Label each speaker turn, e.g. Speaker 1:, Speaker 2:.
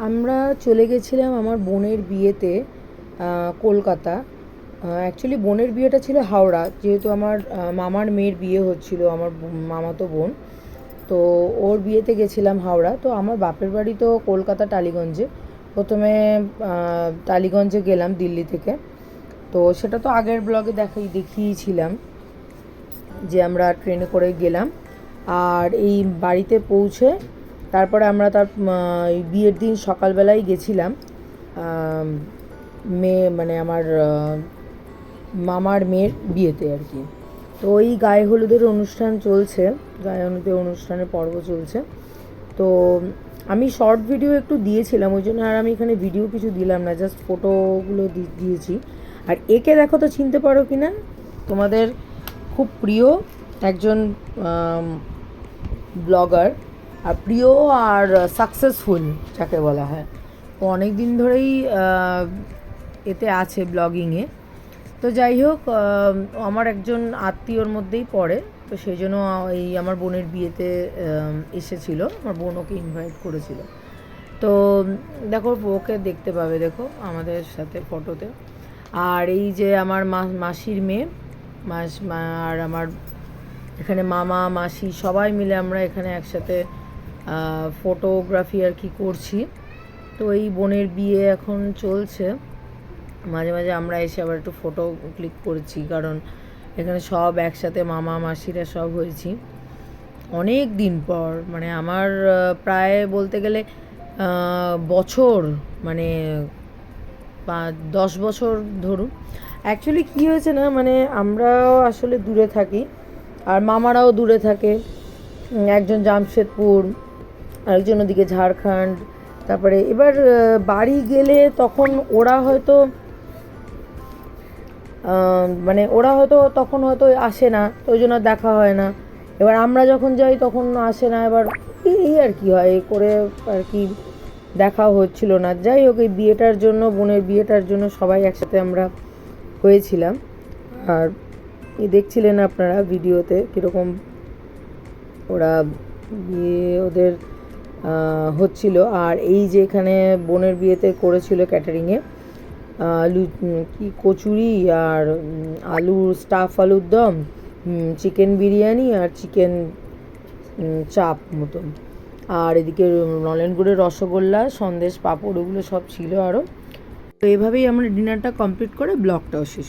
Speaker 1: আমরা চলে গেছিলাম আমার বোনের বিয়েতে কলকাতা। অ্যাকচুয়ালি বোনের বিয়েটা ছিল হাওড়া, যেহেতু আমার মামার মেয়ের বিয়ে হচ্ছিল, আমার মামাতো বোন। তো ওর বিয়েতে গেছিলাম হাওড়া। তো আমার বাপের বাড়ি তো কলকাতা টালিগঞ্জে। প্রথমে টালিগঞ্জে গেলাম দিল্লি থেকে। তো সেটা তো আগের ব্লগে দেখিয়েছিলাম যে আমরা ট্রেনে করে গেলাম। আর এই বাড়িতে পৌঁছে তারপরে আমরা তার বিয়ের দিন সকালবেলায় গেছিলাম মেয়ে মানে আমার মামার মেয়ের বিয়েতে আর কি। তো ওই গায়ে হলুদের অনুষ্ঠান চলছে, গায়ে হলুদের অনুষ্ঠানের পর্ব চলছে। তো আমি শর্ট ভিডিও একটু দিয়েছিলাম, ওই জন্য আর আমি এখানে ভিডিও কিছু দিলাম না, জাস্ট ফটোগুলো দিয়েছি। আর একে দেখো তো চিনতে পারো কি না, তোমাদের খুব প্রিয় একজন ব্লগার, আর প্রিয় আর সাকসেসফুল যাকে বলা হয়। ও অনেক দিন ধরেই এতে আছে, ব্লগিংয়ে। তো যাই হোক, আমার একজন আত্মীয়র মধ্যেই পড়ে। তো সেই জন্য এই আমার বোনের বিয়েতে এসেছিলো, আমার বোন ওকে ইনভাইট করেছিল। তো দেখো, ওকে দেখতে পাবে, দেখো আমাদের সাথে ফটোতে। আর এই যে আমার মাসির মেয়ে, আর আমার এখানে মামা মাসি সবাই মিলে আমরা এখানে একসাথে ফটোগ্রাফি আর কি করছি। তো এই বোনের বিয়ে এখন চলছে, মাঝে মাঝে আমরা এসে আবার একটু ফটো ক্লিক করছি, কারণ এখানে সব একসাথে মামা মাসিরা সব হয়েছি অনেক দিন পর। মানে আমার প্রায় বলতে গেলে বছর, মানে 10 বছর ধরুন। অ্যাকচুয়ালি কী হয়েছে না, মানে আমরাও আসলে দূরে থাকি আর মামারাও দূরে থাকে। একজন জামশেদপুর, আরেকজন ওদিকে ঝাড়খণ্ড। তারপরে এবার বাড়ি গেলে তখন ওরা হয়তো তখন হয়তো আসে না, তো ওই জন্য দেখা হয় না। এবার আমরা যখন যাই তখন আসে না, এবার এই আর কি হয় করে আর কি দেখা হচ্ছিল না। যাই হোক, এই বিয়েটার জন্য, বোনের বিয়েটার জন্য সবাই একসাথে আমরা হয়েছিলাম। আর দেখছিলেন আপনারা ভিডিওতে কীরকম ওরা বিয়ে ওদের হচ্ছিল। আর এই যে এখানে বোনের বিয়েতে করেছিল ক্যাটারিংয়ে কি কচুরি আর আলুর স্টাফ আলুর দম, চিকেন বিরিয়ানি আর চিকেন চাপ মতন। আর এদিকে নলেন গুড়ের রসগোল্লা, সন্দেশ, পাঁপড়, ওগুলো সব ছিল আরও। তো এভাবেই আমরা ডিনারটা কমপ্লিট করে ব্লগটাও শেষ